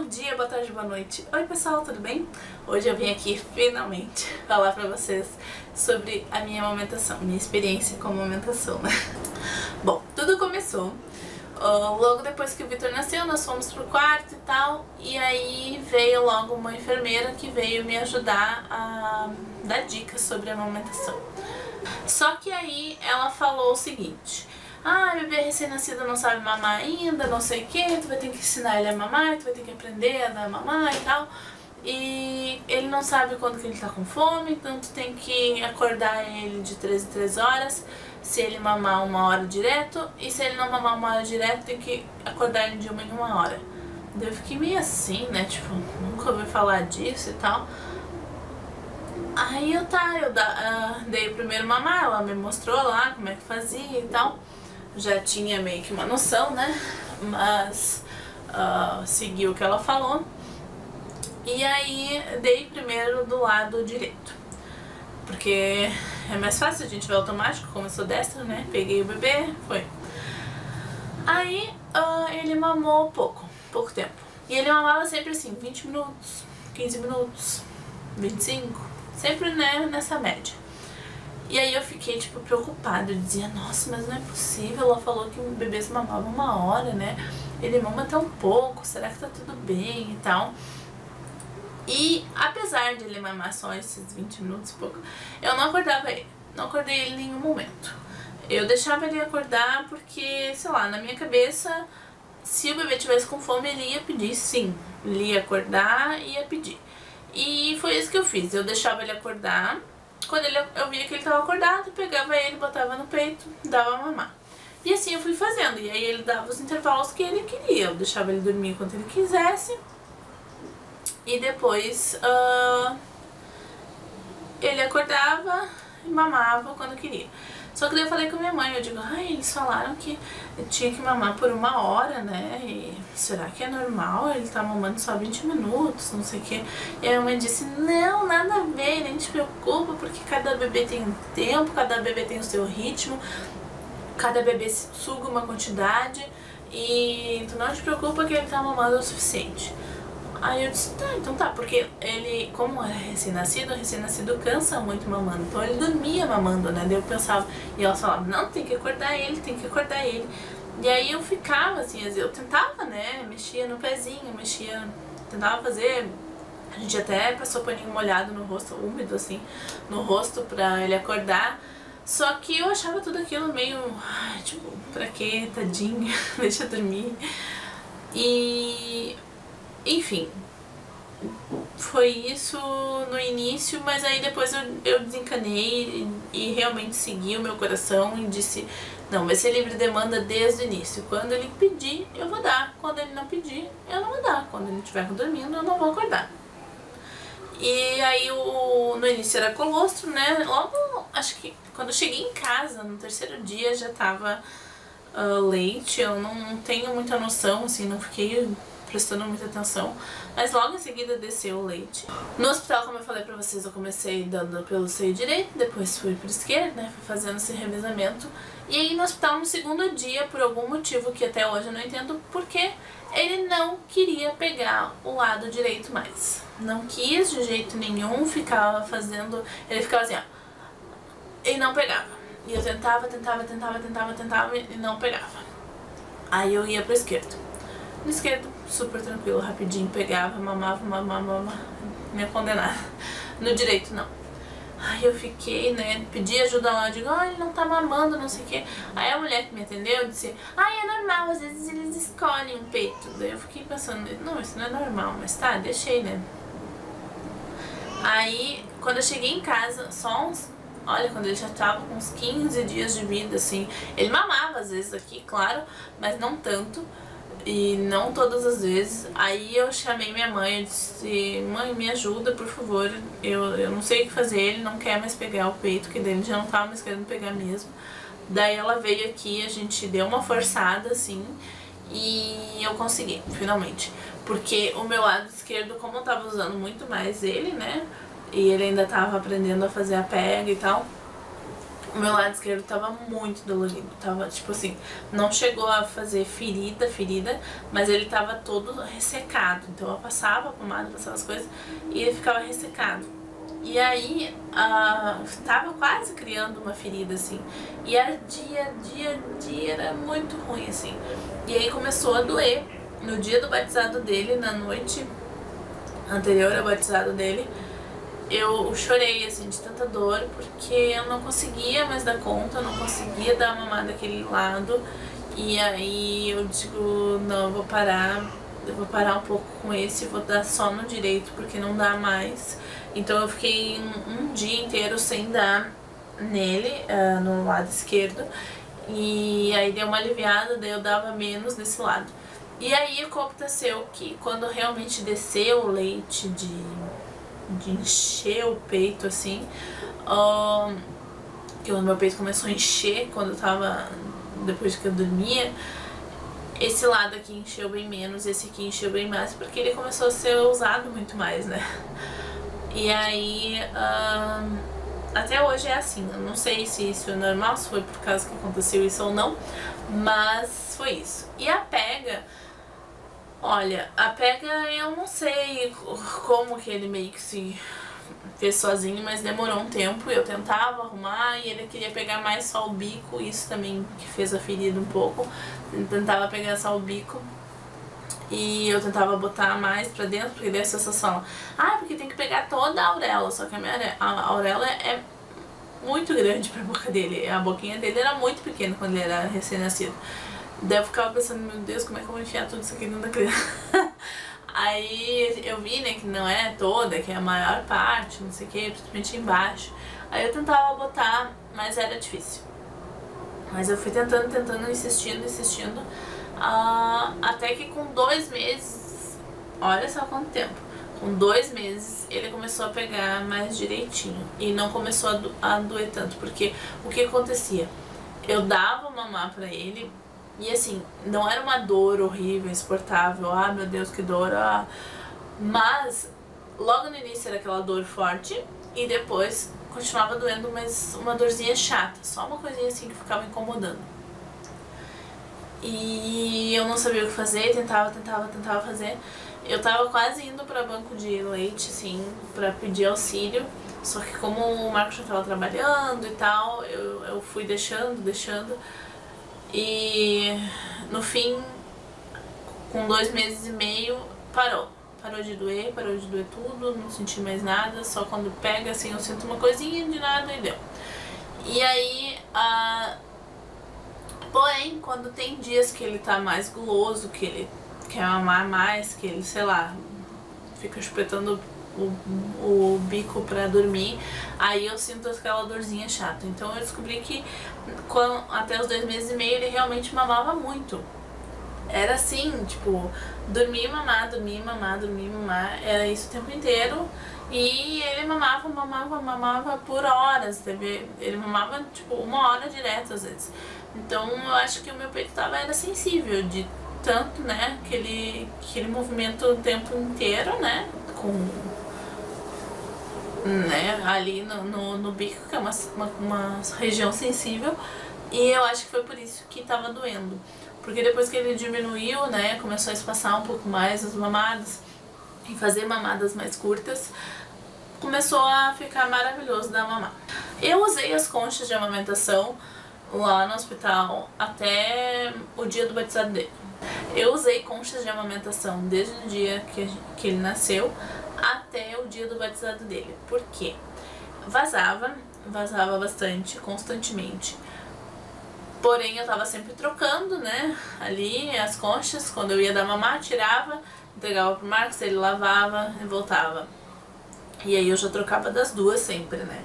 dia, boa tarde, boa noite. Oi pessoal, tudo bem? Hoje eu vim aqui finalmente falar pra vocês sobre a minha amamentação, minha experiência com a amamentação, né? Bom, tudo começou logo depois que o Vitor nasceu, nós fomos pro quarto e tal, e aí veio logo uma enfermeira que veio me ajudar a dar dicas sobre a amamentação. Só que aí ela falou o seguinte: ah, bebê recém-nascido não sabe mamar ainda, não sei o que, tu vai ter que ensinar ele a mamar, tu vai ter que aprender a dar mamar e tal. E ele não sabe quando que ele tá com fome, então tu tem que acordar ele de 3 em 3 horas, se ele mamar 1 hora direto, e se ele não mamar 1 hora direto, tem que acordar ele de 1 em 1 hora. Daí eu fiquei meio assim, né, tipo, nunca ouvi falar disso e tal. Aí eu dei o primeiro mamar, ela me mostrou lá como é que fazia e tal. Já tinha meio que uma noção, né, mas segui o que ela falou. E aí dei primeiro do lado direito, porque é mais fácil, a gente vai automático, como eu sou destra, né, peguei o bebê, foi. Aí ele mamou pouco tempo. E ele mamava sempre assim, 20 minutos, 15 minutos, 25, sempre, né, nessa média. E aí eu fiquei, tipo, preocupada, eu dizia, nossa, mas não é possível, ela falou que o bebê se mamava 1 hora, né, ele mama tão pouco, será que tá tudo bem e tal. E apesar de ele mamar só esses 20 minutos e pouco, eu não acordava ele, não acordei ele em nenhum momento. Eu deixava ele acordar porque, sei lá, na minha cabeça, se o bebê tivesse com fome, ele ia pedir, sim, ele ia acordar e ia pedir. E foi isso que eu fiz, eu deixava ele acordar. Quando eu via que ele estava acordado, pegava ele, botava no peito, dava a mamar. E assim eu fui fazendo, e aí ele dava os intervalos que ele queria. Eu deixava ele dormir quando ele quisesse. E depois ele acordava e mamava quando queria. Só que daí eu falei com a minha mãe, eu digo, ai, eles falaram que eu tinha que mamar por 1 hora, né, e será que é normal? Ele tá mamando só 20 minutos, não sei o que. E a minha mãe disse, não, nada a ver, nem te preocupa, porque cada bebê tem um tempo, cada bebê tem o seu ritmo, cada bebê suga uma quantidade, e tu não te preocupa que ele tá mamando o suficiente. Aí eu disse, tá, então tá, porque ele, como é recém-nascido, o recém-nascido cansa muito mamando, então ele dormia mamando, né, daí eu pensava, e ela falava, não, tem que acordar ele, tem que acordar ele. E aí eu ficava assim, eu tentava, né, mexia no pezinho, tentava fazer, a gente até passou paninho molhado no rosto, úmido assim, no rosto pra ele acordar. Só que eu achava tudo aquilo meio, ai, tipo, pra quê, tadinho, deixa eu dormir. E enfim, foi isso no início, mas aí depois eu desencanei e realmente segui o meu coração e disse, não, vai ser livre demanda desde o início. Quando ele pedir, eu vou dar. Quando ele não pedir, eu não vou dar. Quando ele estiver dormindo, eu não vou acordar. E aí no início era colostro, né? Logo, acho que quando eu cheguei em casa, no 3º dia já tava leite. Eu não tenho muita noção, assim, não fiquei prestando muita atenção, mas logo em seguida desceu o leite. No hospital, como eu falei pra vocês, eu comecei dando pelo seio direito, depois fui pro esquerdo, né, fui fazendo esse revezamento. E aí no hospital, no 2º dia, por algum motivo que até hoje eu não entendo porque, ele não queria pegar o lado direito mais. Não quis de jeito nenhum, ele ficava assim, ó, e não pegava. E eu tentava e não pegava. Aí eu ia pro esquerdo. No esquerdo, super tranquilo, rapidinho, pegava, mamava, minha condenada. No direito, não. Aí eu fiquei, né, pedi ajuda lá, eu digo, ele não tá mamando, não sei o que. Aí a mulher que me atendeu disse, é normal, às vezes eles escolhem um peito. Daí eu fiquei pensando, não, isso não é normal, mas tá, deixei, né. Aí, quando eu cheguei em casa, olha, quando ele já tava com uns 15 dias de vida, assim, ele mamava às vezes aqui, claro, mas não tanto. E não todas as vezes. Aí eu chamei minha mãe, eu disse, mãe, me ajuda, por favor, eu não sei o que fazer, ele não quer mais pegar o peito, que dele já não tava mais querendo pegar mesmo. Daí ela veio aqui, a gente deu uma forçada, assim, e eu consegui, finalmente. Porque o meu lado esquerdo, como eu tava usando muito mais ele, né, e ele ainda tava aprendendo a fazer a pega e tal, O meu lado esquerdo tava muito dolorido, tava tipo assim, não chegou a fazer ferida, mas ele tava todo ressecado. Então eu passava a pomada, passava as coisas e ele ficava ressecado. E aí tava quase criando uma ferida assim. E era dia, era muito ruim assim. E aí começou a doer. No dia do batizado dele, na noite anterior ao batizado dele, eu chorei assim de tanta dor, porque eu não conseguia mais dar conta, eu não conseguia dar uma mamada daquele lado. E aí eu digo, não, eu vou parar um pouco com esse, vou dar só no direito, porque não dá mais. Então eu fiquei um dia inteiro sem dar nele, no lado esquerdo, e aí deu uma aliviada, daí eu dava menos nesse lado. E aí aconteceu que quando realmente desceu o leite de encher o peito assim, que o meu peito começou a encher quando eu tava, depois que eu dormia, esse lado aqui encheu bem menos, esse aqui encheu bem mais, porque ele começou a ser usado muito mais, né? E aí, até hoje é assim, eu não sei se isso é normal, se foi por causa que aconteceu isso ou não, mas foi isso. E a pega, olha, a pega eu não sei como que ele meio que se fez sozinho, mas demorou um tempo, eu tentava arrumar e ele queria pegar mais só o bico, isso também que fez a ferida um pouco, ele tentava pegar só o bico. E eu tentava botar mais pra dentro, porque daí a sensação, porque tem que pegar toda a auréola, só que a auréola é muito grande pra boca dele, a boquinha dele era muito pequena quando ele era recém-nascido. Daí eu ficava pensando, meu Deus, como é que eu vou enfiar tudo isso aqui dentro da criança? Aí eu vi, né, que não é toda, que é a maior parte, não sei o que, principalmente embaixo. Aí eu tentava botar, mas era difícil. Mas eu fui tentando, insistindo. Até que com 2 meses, olha só quanto tempo, com 2 meses ele começou a pegar mais direitinho e não começou a doer tanto, porque o que acontecia? Eu dava mamar pra ele e assim, não era uma dor horrível, insuportável, meu Deus que dor, mas logo no início era aquela dor forte e depois continuava doendo, mas uma dorzinha chata, só uma coisinha assim que ficava incomodando. E eu não sabia o que fazer, tentava fazer. Eu tava quase indo pra banco de leite, assim, pra pedir auxílio. Só que como o Marcos já tava trabalhando e tal, eu fui deixando. E no fim, com 2 meses e meio, parou. Parou de doer tudo, não senti mais nada. Só quando pega, assim, eu sinto uma coisinha de nada e deu. E aí, porém, quando tem dias que ele tá mais guloso, que ele quer mamar mais, que ele, sei lá, fica chupetando o bico pra dormir, aí eu sinto aquela dorzinha chata. Então eu descobri que até os 2 meses e meio ele realmente mamava muito. Era assim, tipo, dormir e mamar, era isso o tempo inteiro. E ele mamava por horas, ele mamava tipo 1 hora direto às vezes. Então eu acho que o meu peito era sensível de tanto, né, aquele movimento o tempo inteiro, né, ali no bico, que é uma região sensível. E eu acho que foi por isso que tava doendo. Porque depois que ele diminuiu, né, começou a espaçar um pouco mais as mamadas e fazer mamadas mais curtas, começou a ficar maravilhoso da mamar. Eu usei as conchas de amamentação lá no hospital até o dia do batizado dele. Eu usei conchas de amamentação desde o dia que ele nasceu até o dia do batizado dele. Por quê? Vazava bastante, constantemente. Porém, eu tava sempre trocando, né, ali as conchas. Quando eu ia dar mamar, tirava, entregava pro Marcos, ele lavava e voltava. E aí eu já trocava das duas sempre, né.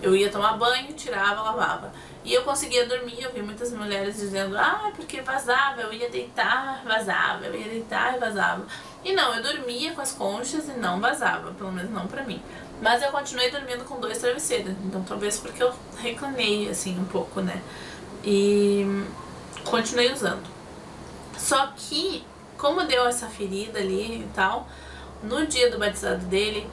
Eu ia tomar banho, tirava, lavava. E eu conseguia dormir, eu vi muitas mulheres dizendo, porque vazava, eu ia deitar, vazava, eu ia deitar e vazava. E não, eu dormia com as conchas e não vazava, pelo menos não pra mim. Mas eu continuei dormindo com 2 travesseiros, então talvez porque eu reclamei, assim, um pouco, né. E continuei usando. Só que, como deu essa ferida ali e tal, no dia do batizado dele,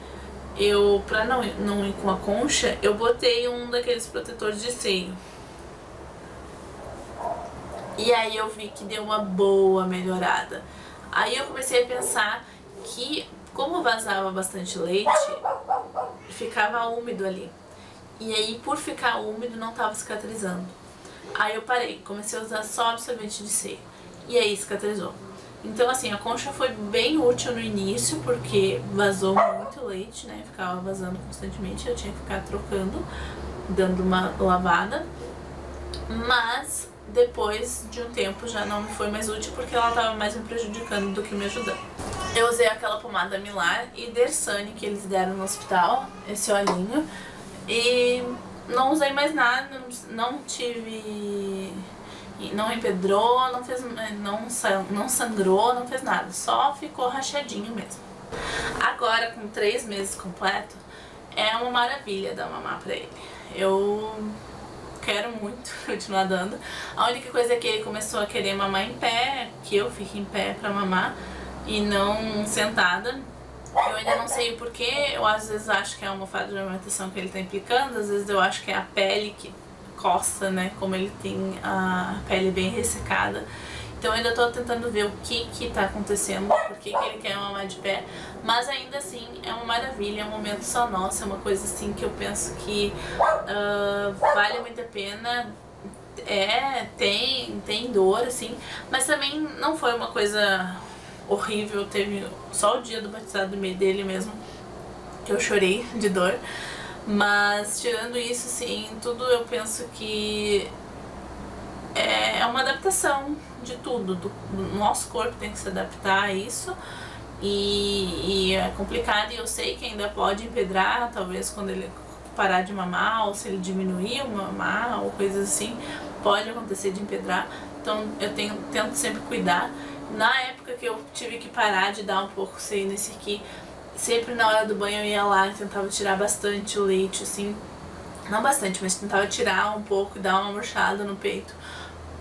pra não ir com a concha, eu botei um daqueles protetores de seio. E aí eu vi que deu uma boa melhorada. Aí eu comecei a pensar que, como vazava bastante leite, ficava úmido ali. E aí, por ficar úmido, não tava cicatrizando. Aí eu parei, comecei a usar só absorvente de seio. E aí cicatrizou. Então assim, a concha foi bem útil no início, porque vazou muito leite, né? Ficava vazando constantemente, eu tinha que ficar trocando, dando uma lavada. Mas depois de um tempo já não me foi mais útil, porque ela tava mais me prejudicando do que me ajudando. Eu usei aquela pomada Milar e Dersane que eles deram no hospital, esse olhinho, e não usei mais nada, não tive... não empedrou, não sangrou, não fez nada, só ficou rachadinho mesmo. Agora, com 3 meses completo, é uma maravilha dar mamar pra ele. Eu quero muito continuar dando. A única coisa é que ele começou a querer mamar em pé, que eu fique em pé pra mamar e não sentada. Eu ainda não sei o porquê, eu às vezes acho que é a almofada de amamentação que ele tá implicando, às vezes eu acho que é a pele que coça, né, como ele tem a pele bem ressecada. Então eu ainda tô tentando ver o que tá acontecendo, por que ele quer mamar de pé, mas ainda assim é uma maravilha, é um momento só nosso, é uma coisa assim que eu penso que vale muito a pena. Tem dor assim, mas também não foi uma coisa horrível. Teve só o dia do batizado dele mesmo que eu chorei de dor, mas tirando isso, sim, tudo eu penso que é uma adaptação de tudo, do nosso corpo tem que se adaptar a isso, e é complicado, e eu sei que ainda pode empedrar, talvez quando ele parar de mamar, ou se ele diminuir o mamar, ou coisas assim, pode acontecer de empedrar, então eu tento sempre cuidar. Na época que eu tive que parar de dar um pouco seio nesse aqui, sempre na hora do banho eu ia lá e tentava tirar bastante o leite, assim, não bastante, mas tentava tirar um pouco e dar uma murchada no peito,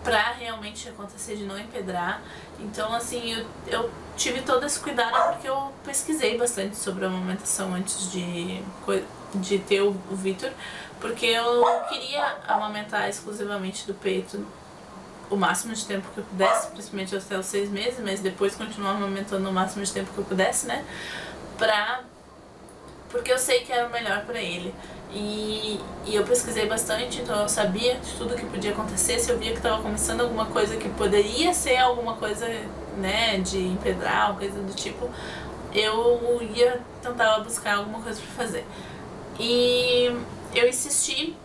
pra realmente acontecer de não empedrar. Então assim, eu tive todo esse cuidado porque eu pesquisei bastante sobre a amamentação antes de ter o Vitor, porque eu queria amamentar exclusivamente do peito o máximo de tempo que eu pudesse, principalmente até os 6 meses, mas depois continuar amamentando o máximo de tempo que eu pudesse, né? Porque eu sei que era o melhor pra ele. E eu pesquisei bastante, então eu sabia de tudo que podia acontecer. Se eu via que estava começando alguma coisa que poderia ser alguma coisa, né, de empedrar, ou coisa do tipo, eu ia tentar buscar alguma coisa pra fazer. E eu insisti,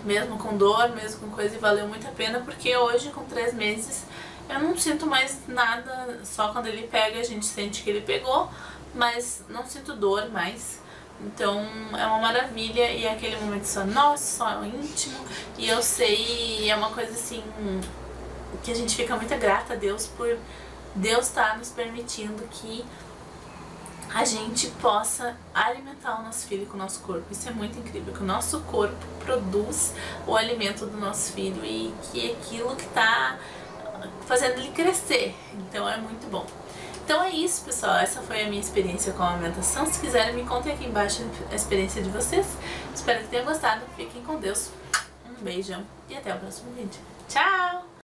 mesmo com dor, mesmo com coisa, e valeu muito a pena, porque hoje, com 3 meses, eu não sinto mais nada. Só quando ele pega a gente sente que ele pegou, mas não sinto dor mais. Então é uma maravilha, e é aquele momento só nosso, só íntimo, e eu sei, é uma coisa assim que a gente fica muito grata a Deus por Deus estar nos permitindo que a gente possa alimentar o nosso filho com o nosso corpo. Isso é muito incrível, que o nosso corpo produz o alimento do nosso filho e que é aquilo que está fazendo ele crescer. Então é muito bom. Então é isso, pessoal, essa foi a minha experiência com a amamentação. Se quiserem, me contem aqui embaixo a experiência de vocês. Espero que tenham gostado, fiquem com Deus, um beijão e até o próximo vídeo. Tchau!